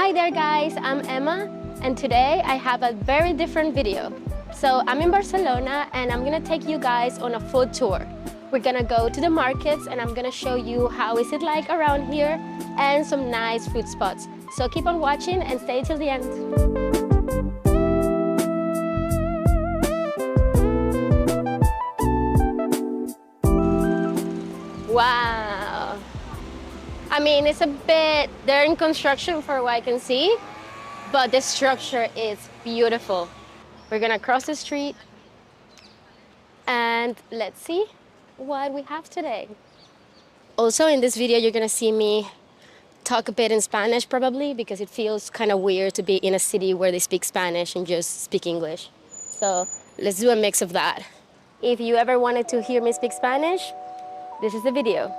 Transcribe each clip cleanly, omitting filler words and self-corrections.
Hi there guys, I'm Emma and today I have a very different video. So I'm in Barcelona and I'm gonna take you guys on a food tour. We're gonna go to the markets and I'm gonna show you how is it like around here and some nice food spots. So keep on watching and stay till the end. Wow. I mean, it's a bit, they're in construction for what I can see, but the structure is beautiful. We're gonna cross the street and let's see what we have today. Also in this video, you're gonna see me talk a bit in Spanish probably because it feels kind of weird to be in a city where they speak Spanish and just speak English. So let's do a mix of that. If you ever wanted to hear me speak Spanish, this is the video.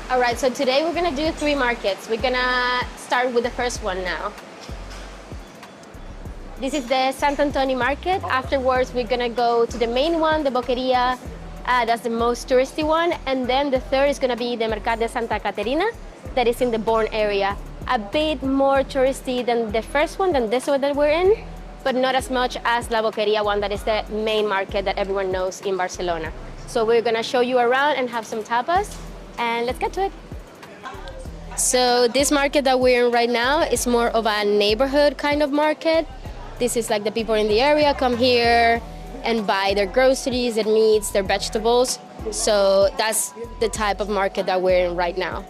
All right, so today we're gonna do 3 markets. We're gonna start with the first one now. This is the Sant Antoni market. Afterwards, we're gonna go to the main one, the Boqueria. That's the most touristy one. And then the third is gonna be the Mercat de Santa Caterina, that is in the Born area. A bit more touristy than the first one, than this one that we're in, but not as much as La Boqueria one, that is the main market that everyone knows in Barcelona. So we're gonna show you around and have some tapas, and let's get to it. So this market that we're in right now is more of a neighborhood kind of market. This is like the people in the area come here and buy their groceries, their meats, their vegetables. So that's the type of market that we're in right now.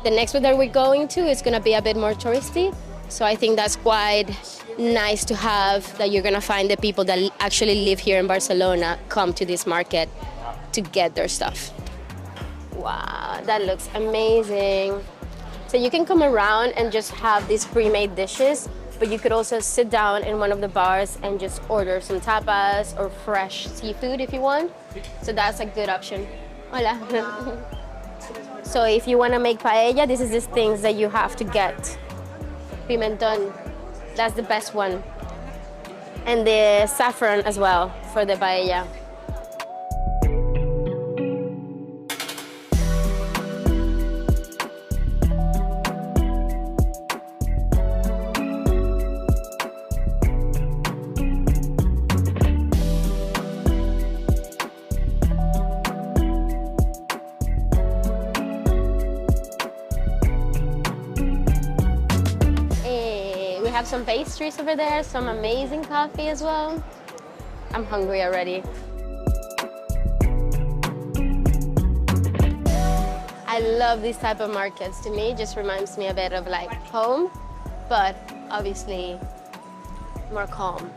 The next one that we're going to is gonna be a bit more touristy. So I think that's quite nice to have, that you're gonna find the people that actually live here in Barcelona come to this market to get their stuff. Wow, that looks amazing. So you can come around and just have these pre-made dishes, but you could also sit down in one of the bars and just order some tapas or fresh seafood if you want. So that's a good option. Hola. So if you want to make paella, this is the things that you have to get. Pimentón, that's the best one. And the saffron as well for the paella. We have some pastries over there, some amazing coffee as well. I'm hungry already. I love these type of markets. To me, it just reminds me a bit of like home, but obviously more calm.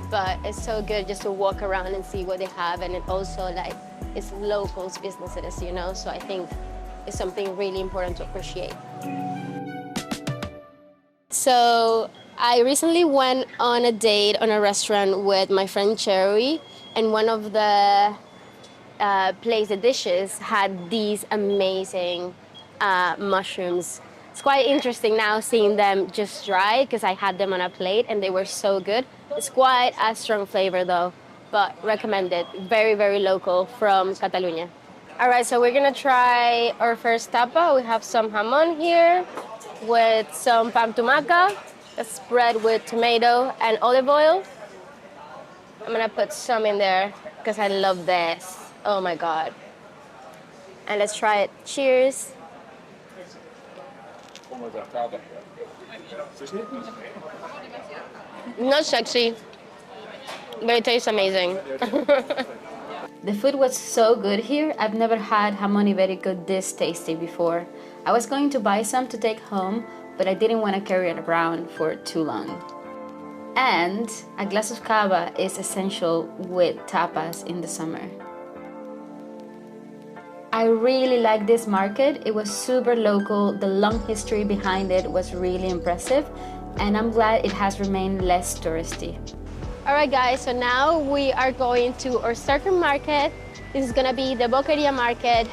But it's so good just to walk around and see what they have, and it also like it's locals businesses, you know, so I think it's something really important to appreciate. So I recently went on a date on a restaurant with my friend Cherry, and one of the the dishes had these amazing mushrooms. It's quite interesting now seeing them just dry because I had them on a plate and they were so good. It's quite a strong flavor though, but recommended. Very, very local from Catalonia. All right, so we're gonna try our first tapa. We have some jamon here with some pan tumaca, that's bread with tomato and olive oil. I'm gonna put some in there because I love this. Oh my God. And let's try it. Cheers. Not sexy, but it tastes amazing. The food was so good here. I've never had jamon ibérico this tasty before. I was going to buy some to take home, but I didn't want to carry it around for too long. And a glass of cava is essential with tapas in the summer. I really like this market. It was super local. The long history behind it was really impressive, and I'm glad it has remained less touristy. All right guys, so now we are going to our second market. This is gonna be the Boqueria market.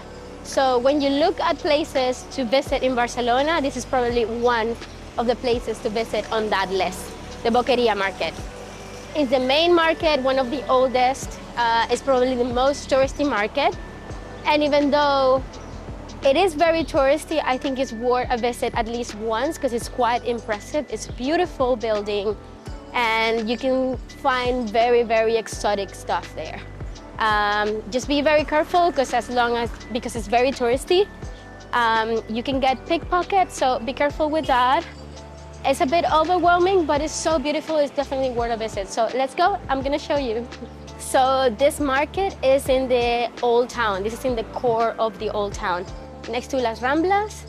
So when you look at places to visit in Barcelona, this is probably one of the places to visit on that list, the Boqueria market. It's the main market, one of the oldest. It's probably the most touristy market. And even though it is very touristy, I think it's worth a visit at least once because it's quite impressive. It's a beautiful building and you can find very, very exotic stuff there. Just be very careful because it's very touristy, you can get pickpockets, so be careful with that. It's a bit overwhelming, but it's so beautiful, it's definitely worth a visit. So let's go, I'm gonna show you. So this market is in the old town. This is in the core of the old town, next to Las Ramblas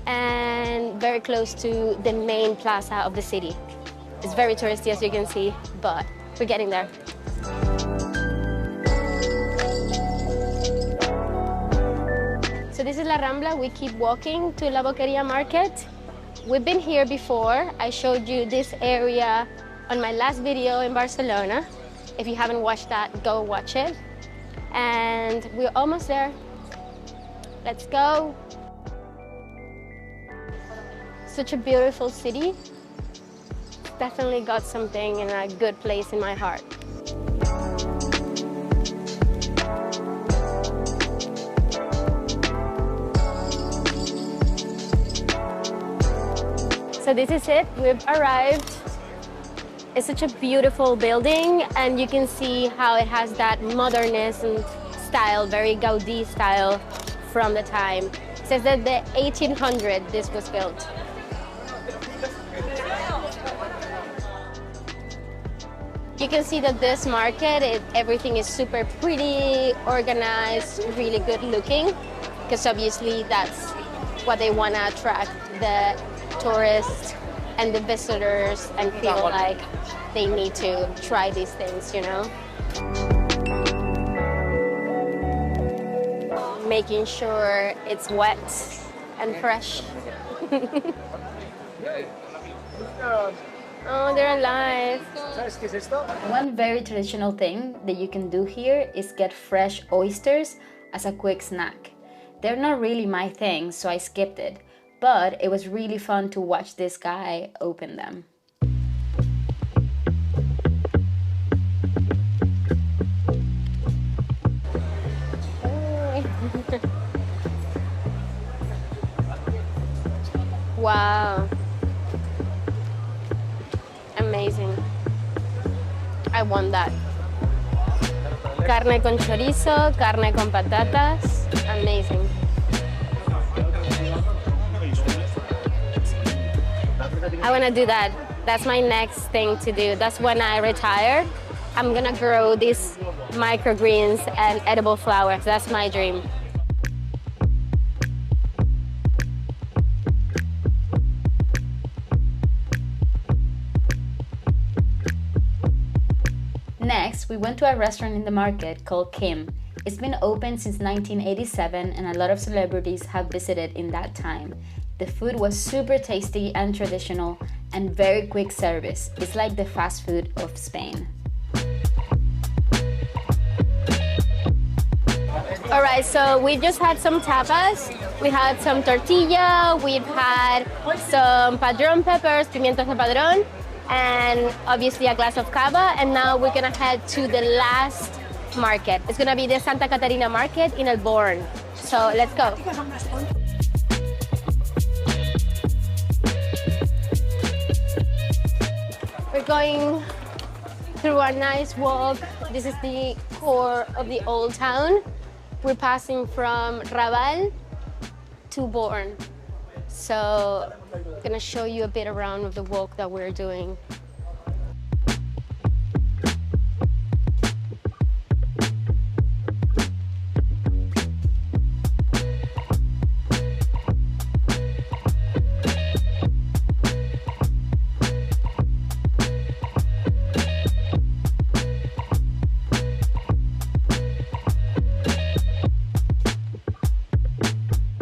and very close to the main plaza of the city. It's very touristy, as you can see, but we're getting there. So this is La Rambla. We keep walking to La Boqueria market. We've been here before. I showed you this area on my last video in Barcelona. If you haven't watched that, go watch it. And we're almost there. Let's go. Such a beautiful city. Definitely got something in a good place in my heart. So this is it, we've arrived. It's such a beautiful building and you can see how it has that modernism style, very Gaudí style from the time. It says that the 1800 this was built. You can see that this market, everything is super pretty, organized, really good looking, because obviously that's what they want to attract the tourists and the visitors and feel like they need to try these things, you know? Making sure it's wet and fresh. Oh, they're alive. One very traditional thing that you can do here is get fresh oysters as a quick snack. They're not really my thing, so I skipped it. But it was really fun to watch this guy open them. Wow. Amazing. I want that. Carne con chorizo, carne con patatas. Amazing. I want to do that. That's my next thing to do. That's when I retire. I'm going to grow these microgreens and edible flowers. That's my dream. Next, we went to a restaurant in the market called Kim. It's been open since 1987 and a lot of celebrities have visited in that time. The food was super tasty and traditional and very quick service. It's like the fast food of Spain. All right, so we just had some tapas. We had some tortilla, we've had some padron peppers, pimientos de padrón, and obviously a glass of cava. And now we're gonna head to the last market. It's gonna be the Santa Caterina market in El Born. So let's go. We're going through a nice walk. This is the core of the old town. We're passing from Raval to Born. So I'm gonna show you a bit around of the walk that we're doing.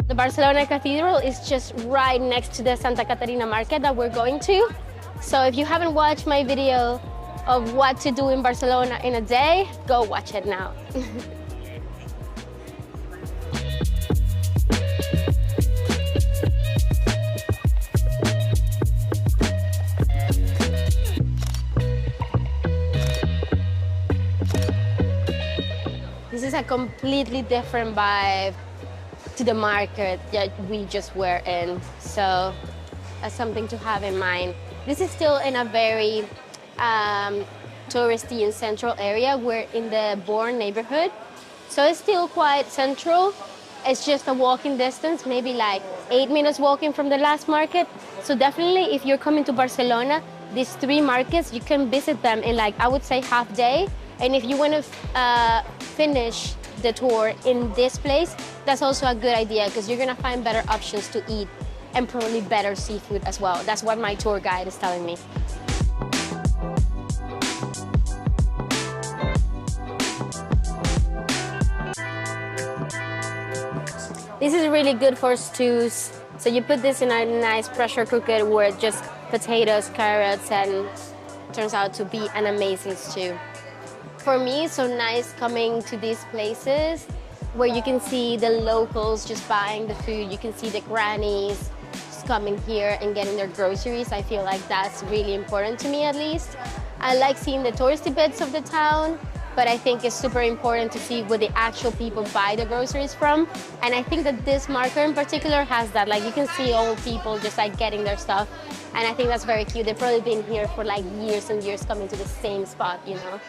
The Barcelona Cathedral is just right next to the Santa Caterina market that we're going to. So if you haven't watched my video of what to do in Barcelona in a day, go watch it now. This is a completely different vibe to the market that we just were in. So that's something to have in mind. This is still in a very touristy and central area. We're in the Bourne neighborhood. So it's still quite central. It's just a walking distance, maybe like 8 minutes walking from the last market. So definitely if you're coming to Barcelona, these 3 markets, you can visit them in like, I would say half day. And if you want to finish the tour in this place, that's also a good idea because you're gonna find better options to eat and probably better seafood as well. That's what my tour guide is telling me. This is really good for stews. So you put this in a nice pressure cooker with just potatoes, carrots, and turns out to be an amazing stew. For me, it's so nice coming to these places where you can see the locals just buying the food. You can see the grannies just coming here and getting their groceries. I feel like that's really important to me, at least. I like seeing the touristy bits of the town, but I think it's super important to see where the actual people buy the groceries from. And I think that this market in particular has that. Like you can see old people just like getting their stuff. And I think that's very cute. They've probably been here for like years and years coming to the same spot, you know?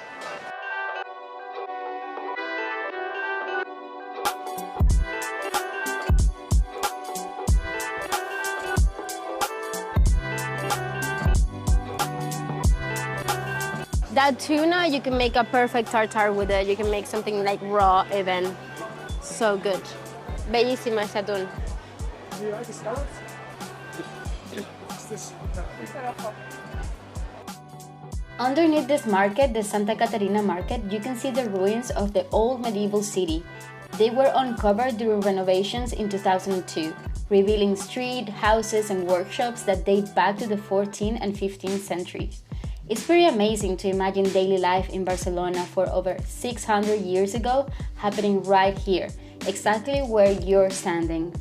That tuna, you can make a perfect tartare with it. You can make something like raw even. So good. Bellissimo ese atún. Do you like the scallops? Underneath this market, the Santa Caterina market, you can see the ruins of the old medieval city. They were uncovered during renovations in 2002, revealing street, houses, and workshops that date back to the 14th and 15th centuries. It's pretty amazing to imagine daily life in Barcelona for over 600 years ago happening right here, exactly where you're standing.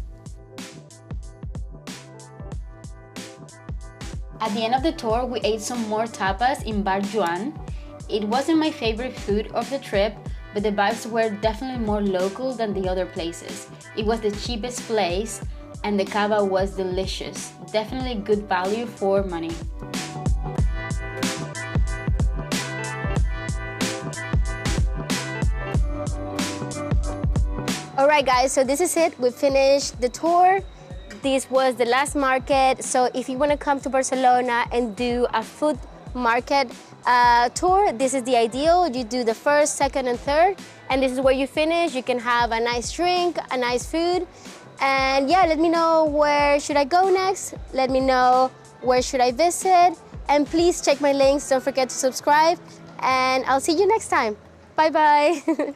At the end of the tour, we ate some more tapas in Bar Joan. It wasn't my favorite food of the trip, but the vibes were definitely more local than the other places. It was the cheapest place, and the cava was delicious. Definitely good value for money. All right, guys, so this is it. We finished the tour. This was the last market. So if you want to come to Barcelona and do a food market tour, this is the ideal. You do the first, second, and third, and this is where you finish. You can have a nice drink, a nice food. And yeah, let me know where should I go next. Let me know where should I visit. And please check my links. Don't forget to subscribe. And I'll see you next time. Bye-bye.